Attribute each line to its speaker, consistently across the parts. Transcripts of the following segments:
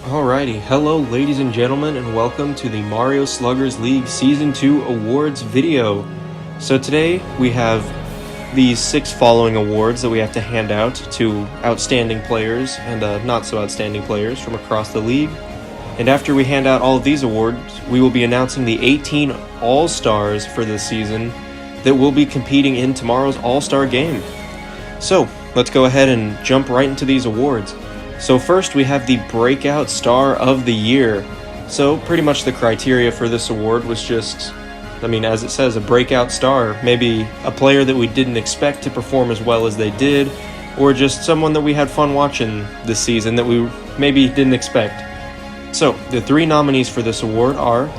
Speaker 1: Alrighty, hello ladies and gentlemen, and welcome to the Mario Sluggers League Season 2 Awards video. So today we have these 6 following awards that we have to hand out to outstanding players and not so outstanding players from across the league. And after we hand out all of these awards, we will be announcing the 18 All-Stars for this season that will be competing in tomorrow's All-Star game. So, let's go ahead and jump right into these awards. So first we have the Breakout Star of the Year. So pretty much the criteria for this award was just, as it says, a breakout star. Maybe a player that we didn't expect to perform as well as they did, or just someone that we had fun watching this season that we maybe didn't expect. So the 3 nominees for this award are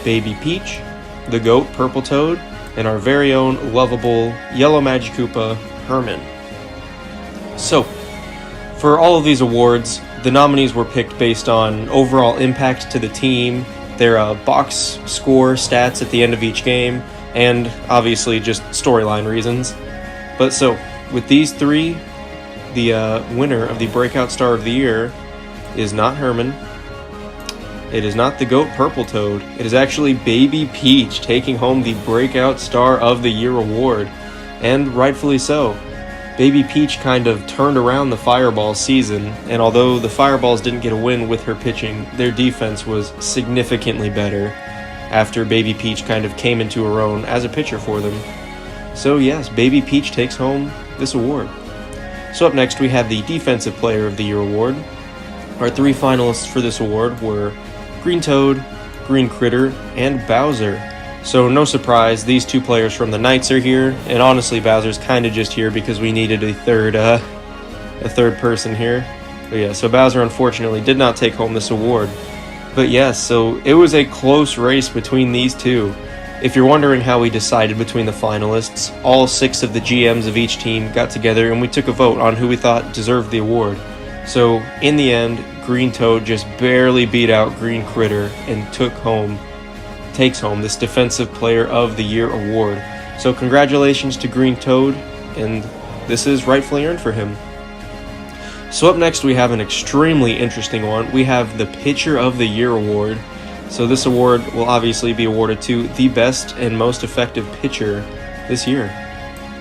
Speaker 1: Baby Peach, the GOAT Purple Toad, and our very own lovable yellow Magikoopa, Herman. So, for all of these awards, the nominees were picked based on overall impact to the team, their box score stats at the end of each game, and obviously just storyline reasons. But so, with these 3, the winner of the Breakout Star of the Year is not Herman. It is not the GOAT Purple Toad. It is actually Baby Peach taking home the Breakout Star of the Year award, and rightfully so. Baby Peach kind of turned around the Fireball season, and although the Fireballs didn't get a win with her pitching, their defense was significantly better after Baby Peach kind of came into her own as a pitcher for them. So yes, Baby Peach takes home this award. So up next we have the Defensive Player of the Year award. Our 3 finalists for this award were Green Toad, Green Critter, and Bowser. So no surprise, these 2 players from the Knights are here, and honestly Bowser's kind of just here because we needed a third person here. But yeah, so Bowser unfortunately did not take home this award. But yes, so it was a close race between these 2. If you're wondering how we decided between the finalists, all 6 of the GMs of each team got together and we took a vote on who we thought deserved the award. So in the end, Green Toad just barely beat out Green Critter and takes home this Defensive Player of the Year award. So congratulations to Green Toad, and this is rightfully earned for him. So up next we have an extremely interesting one. We have the Pitcher of the Year award. So this award will obviously be awarded to the best and most effective pitcher this year.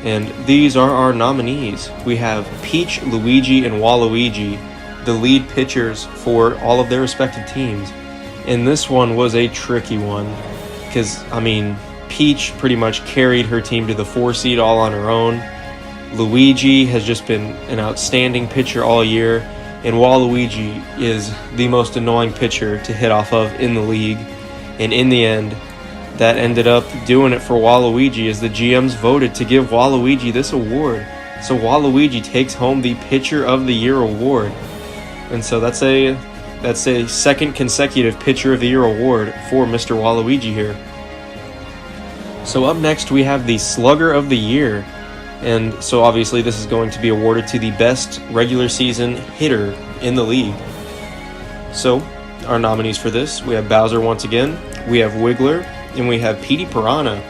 Speaker 1: And these are our nominees. We have Peach, Luigi, and Waluigi, the lead pitchers for all of their respective teams. And this one was a tricky one, because, Peach pretty much carried her team to the 4 seed all on her own. Luigi has just been an outstanding pitcher all year, and Waluigi is the most annoying pitcher to hit off of in the league. And in the end, that ended up doing it for Waluigi as the GMs voted to give Waluigi this award. So Waluigi takes home the Pitcher of the Year award. And so that's a second consecutive Pitcher of the Year award for Mr. Waluigi here. So up next we have the Slugger of the Year. And so obviously this is going to be awarded to the best regular season hitter in the league. So our nominees for this, we have Bowser once again, we have Wiggler, and we have Petey Piranha.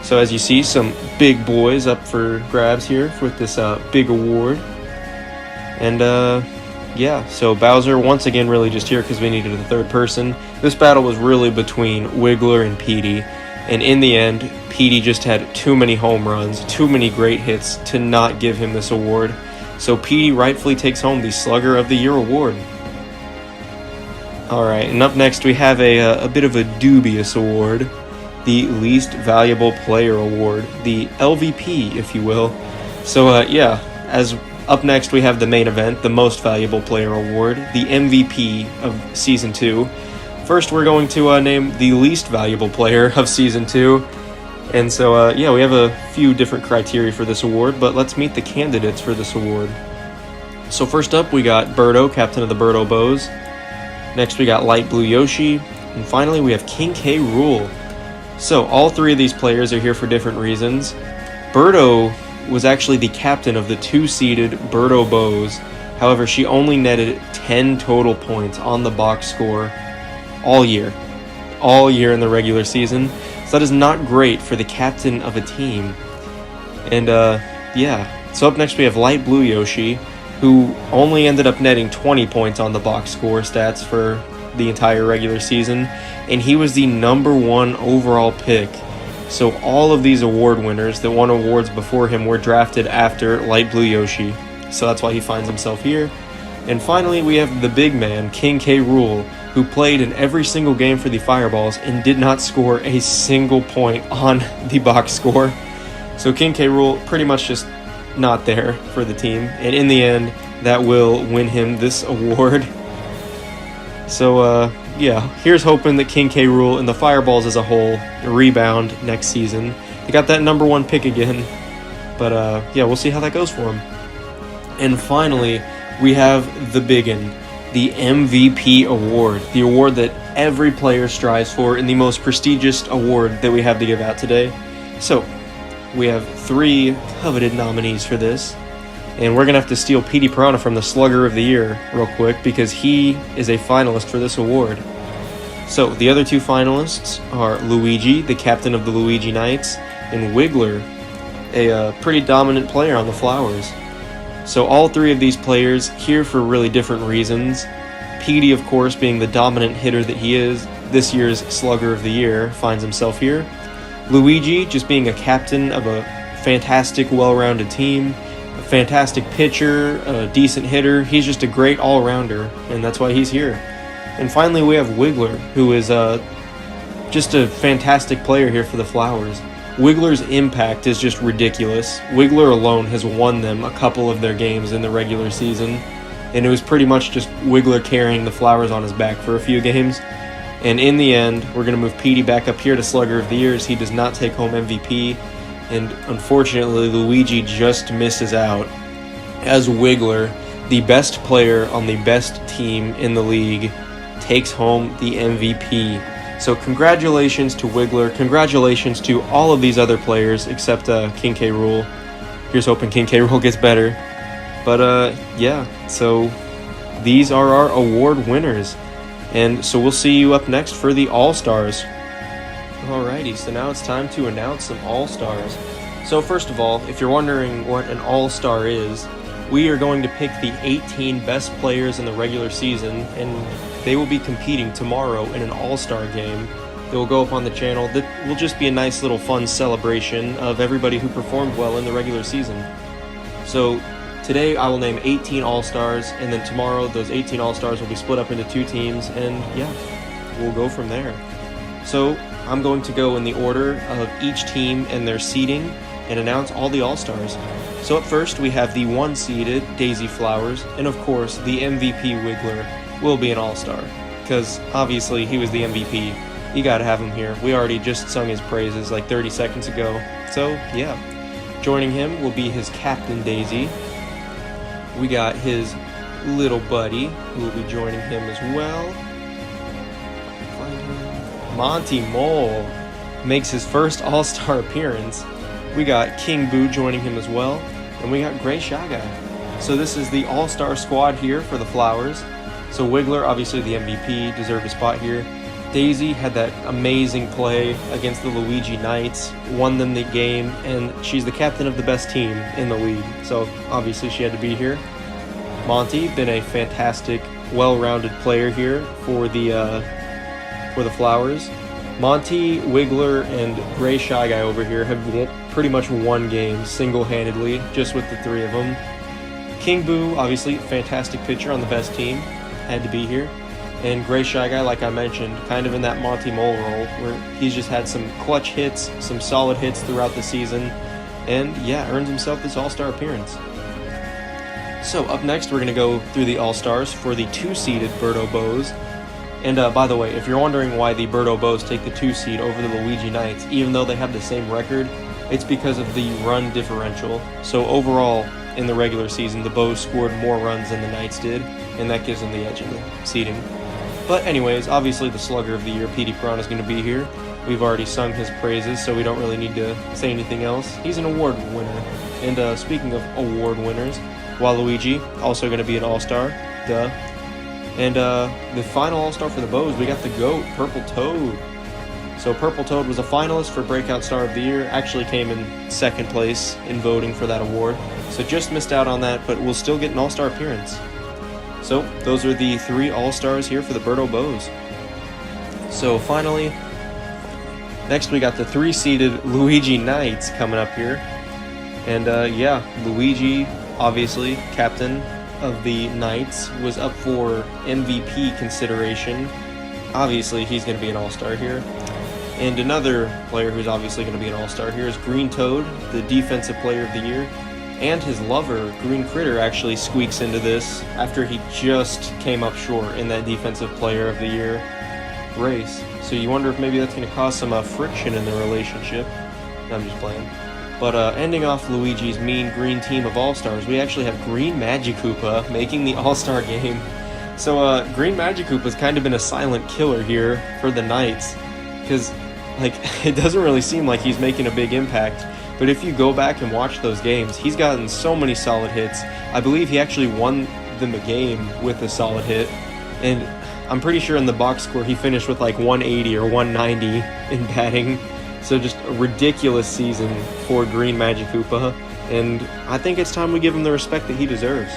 Speaker 1: So as you see, some big boys up for grabs here with this big award. And yeah, so Bowser once again really just here because we needed a third person. This battle was really between Wiggler and Petey, and in the end, Petey just had too many home runs, too many great hits to not give him this award. So Petey rightfully takes home the Slugger of the Year award. Alright, and up next we have a bit of a dubious award, the Least Valuable Player award, the LVP, if you will. So yeah, as up next we have the main event, the Most Valuable Player award, the MVP of Season 2. First we're going to name the Least Valuable Player of Season 2. And so yeah, we have a few different criteria for this award, but let's meet the candidates for this award. So first up we got Birdo, Captain of the Birdo Bows. Next we got Light Blue Yoshi. And finally we have King K Rool. So all 3 of these players are here for different reasons. Birdo was actually the captain of the 2-seeded Birdo Bows. However, she only netted 10 total points on the box score all year in the regular season. So that is not great for the captain of a team. And yeah, so up next we have Light Blue Yoshi. who only ended up netting 20 points on the box score stats for the entire regular season, and he was the #1 overall pick. So all of these award winners that won awards before him were drafted after Light Blue Yoshi. So that's why he finds himself here. And finally, we have the big man, King K Rool, who played in every single game for the Fireballs and did not score a single point on the box score. So King K Rool pretty much just not there for the team. And in the end, that will win him this award. So, yeah, here's hoping that King K Rool and the Fireballs as a whole rebound next season. They got that #1 pick again. But, yeah, we'll see how that goes for them. And finally, we have the biggin, the MVP award, the award that every player strives for and the most prestigious award that we have to give out today. So, we have 3 coveted nominees for this. And we're going to have to steal Petey Piranha from the Slugger of the Year real quick because he is a finalist for this award. So, the other 2 finalists are Luigi, the captain of the Luigi Knights, and Wiggler, a pretty dominant player on the Flowers. So all 3 of these players here for really different reasons. Petey, of course, being the dominant hitter that he is, this year's Slugger of the Year, finds himself here. Luigi, just being a captain of a fantastic, well-rounded team, a fantastic pitcher, a decent hitter. He's just a great all-rounder, and that's why he's here. And finally, we have Wiggler, who is just a fantastic player here for the Flowers. Wiggler's impact is just ridiculous. Wiggler alone has won them a couple of their games in the regular season, and it was pretty much just Wiggler carrying the Flowers on his back for a few games. And in the end, we're going to move Petey back up here to Slugger of the Year as he does not take home MVP, and unfortunately Luigi just misses out as Wiggler, the best player on the best team in the league, takes home the MVP. So congratulations to Wiggler, congratulations to all of these other players except King K Rool. Here's hoping King K Rool gets better. But yeah, so these are our award winners. And so we'll see you up next for the All-Stars. Alrighty, so now it's time to announce some All-Stars. So first of all, if you're wondering what an All-Star is, we are going to pick the 18 best players in the regular season, and they will be competing tomorrow in an All-Star game that will go up on the channel. That will just be a nice little fun celebration of everybody who performed well in the regular season. So today I will name 18 All-Stars, and then tomorrow those 18 All-Stars will be split up into 2 teams, and yeah, we'll go from there. So I'm going to go in the order of each team and their seeding and announce all the All-Stars. So up first we have the 1-seeded Daisy Flowers, and of course the MVP Wiggler will be an All-Star, because obviously he was the MVP. You gotta have him here. We already just sung his praises like 30 seconds ago. So yeah, joining him will be his captain Daisy. We got his little buddy who will be joining him as well. Monty Mole makes his first All-Star appearance. We got King Boo joining him as well, and we got Gray Shy Guy. So this is the All-Star squad here for the Flowers. So Wiggler, obviously the MVP, deserved a spot here. Daisy had that amazing play against the Luigi Knights, won them the game, and she's the captain of the best team in the league, so obviously she had to be here. Monty, been a fantastic, well-rounded player here for the Flowers. Monty, Wiggler, and Gray Shy Guy over here have pretty much won games single-handedly, just with the 3 of them. King Boo, obviously, fantastic pitcher on the best team, had to be here. And Gray Shy Guy, like I mentioned, kind of in that Monty Mole role, where he's just had some clutch hits, some solid hits throughout the season, and yeah, earns himself this All-Star appearance. So up next, we're going to go through the All-Stars for the 2-seeded Birdo Bows. And by the way, if you're wondering why the Birdo Bows take the 2 seed over the Luigi Knights, even though they have the same record, it's because of the run differential. So overall, in the regular season, the Bows scored more runs than the Knights did, and that gives them the edge in the seeding. But anyways, obviously the Slugger of the Year, Petey Piranha, is going to be here. We've already sung his praises, so we don't really need to say anything else. He's an award winner. And speaking of award winners, Waluigi, also going to be an All-Star. Duh. And the final All-Star for the Bows, we got the GOAT, Purple Toad. So Purple Toad was a finalist for Breakout Star of the Year, actually came in 2nd place in voting for that award. So just missed out on that, but will still get an All-Star appearance. So those are the 3 All-Stars here for the Birdo Bows. So finally, next we got the 3-seeded Luigi Knights coming up here. And yeah, Luigi, obviously, captain of the Knights, was up for MVP consideration. Obviously, he's going to be an All-Star here. And another player who's obviously going to be an All-Star here is Green Toad, the Defensive Player of the Year. And his lover, Green Critter, actually squeaks into this after he just came up short in that Defensive Player of the Year race. So you wonder if maybe that's going to cause some friction in the relationship. No, I'm just playing. But ending off Luigi's mean green team of All-Stars, we actually have Green Magikoopa making the All-Star game. So Green Magikoopa's kind of been a silent killer here for the Knights, because like it doesn't really seem like he's making a big impact. But if you go back and watch those games, he's gotten so many solid hits. I believe he actually won them a game with a solid hit. And I'm pretty sure in the box score he finished with like 180 or 190 in batting. So just a ridiculous season for Green Magikoopa. And I think it's time we give him the respect that he deserves.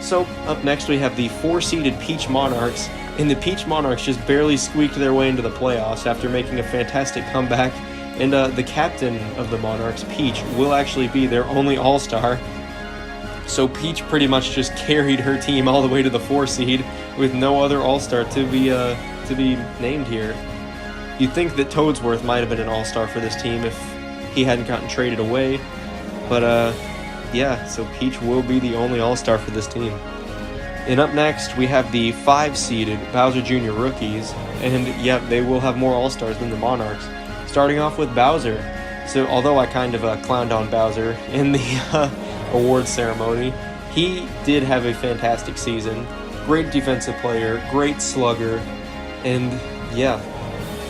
Speaker 1: So up next we have the 4-seeded Peach Monarchs. And the Peach Monarchs just barely squeaked their way into the playoffs after making a fantastic comeback. And the captain of the Monarchs, Peach, will actually be their only All-Star. So Peach pretty much just carried her team all the way to the 4 seed with no other All-Star to be named here. You'd think that Toadsworth might have been an All-Star for this team if he hadn't gotten traded away. But yeah, so Peach will be the only All-Star for this team. And up next, we have the 5-seeded Bowser Jr. Rookies. And yeah, they will have more All-Stars than the Monarchs. Starting off with Bowser. So although I kind of clowned on Bowser in the awards ceremony, he did have a fantastic season. Great defensive player, great slugger, and yeah,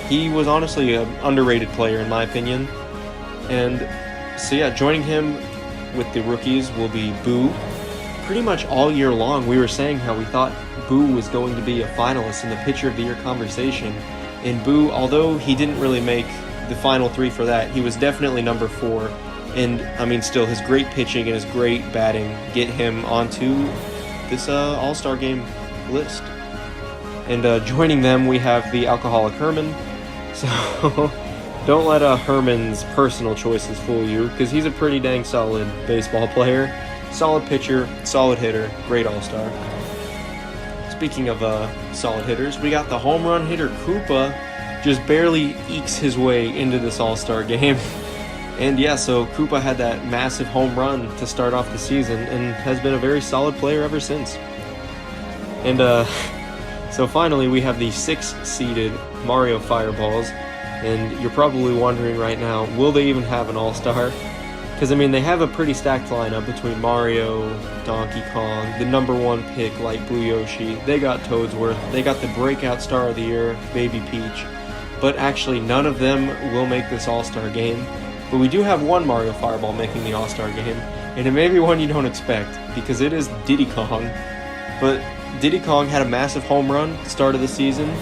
Speaker 1: he was honestly an underrated player in my opinion. And so yeah, joining him with the rookies will be Boo. Pretty much all year long we were saying how we thought Boo was going to be a finalist in the Pitcher of the Year conversation. And Boo, although he didn't really make the final 3 for that, he was definitely number 4. And I mean, still, his great pitching and his great batting get him onto this All-Star game list. And joining them, we have the Alcoholic Herman. So don't let Herman's personal choices fool you, because he's a pretty dang solid baseball player. Solid pitcher, solid hitter, great All-Star. Speaking of solid hitters, we got the home run hitter Koopa. Just barely ekes his way into this All-Star game. And yeah, so Koopa had that massive home run to start off the season and has been a very solid player ever since. And so finally we have the 6-seeded Mario Fireballs. And you're probably wondering right now, will they even have an All-Star? Because I mean, they have a pretty stacked lineup between Mario, Donkey Kong, the number 1 pick Light Blue Yoshi. They got Toadsworth, they got the Breakout Star of the Year, Baby Peach. But actually none of them will make this All-Star game. But we do have one Mario Fireball making the All-Star game, and it may be one you don't expect, because it is Diddy Kong. But Diddy Kong had a massive home run at the start of the season.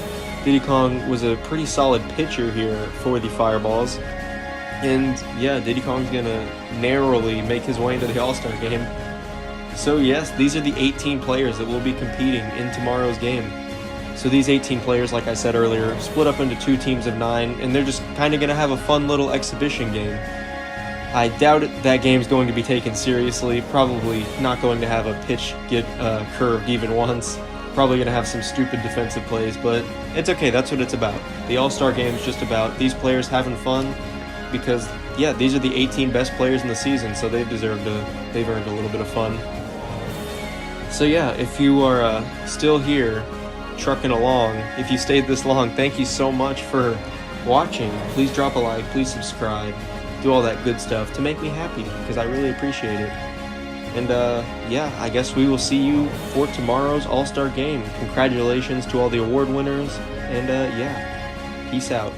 Speaker 1: Diddy Kong was a pretty solid pitcher here for the Fireballs. And yeah, Diddy Kong's gonna narrowly make his way into the All-Star game. So yes, these are the 18 players that will be competing in tomorrow's game. So these 18 players, like I said earlier, split up into 2 teams of 9, and they're just kind of going to have a fun little exhibition game. I doubt that game's going to be taken seriously, probably not going to have a pitch get curved even once, probably going to have some stupid defensive plays, but it's okay, that's what it's about. The All-Star game is just about these players having fun, because, yeah, these are the 18 best players in the season, so they've earned a little bit of fun. So yeah, if you are still here, trucking along, if you stayed this long, thank you so much for watching. Please drop a like, please subscribe, do all that good stuff to make me happy, because I really appreciate it. And yeah, I guess we will see you for tomorrow's All-Star game. Congratulations to all the award winners, and yeah, peace out.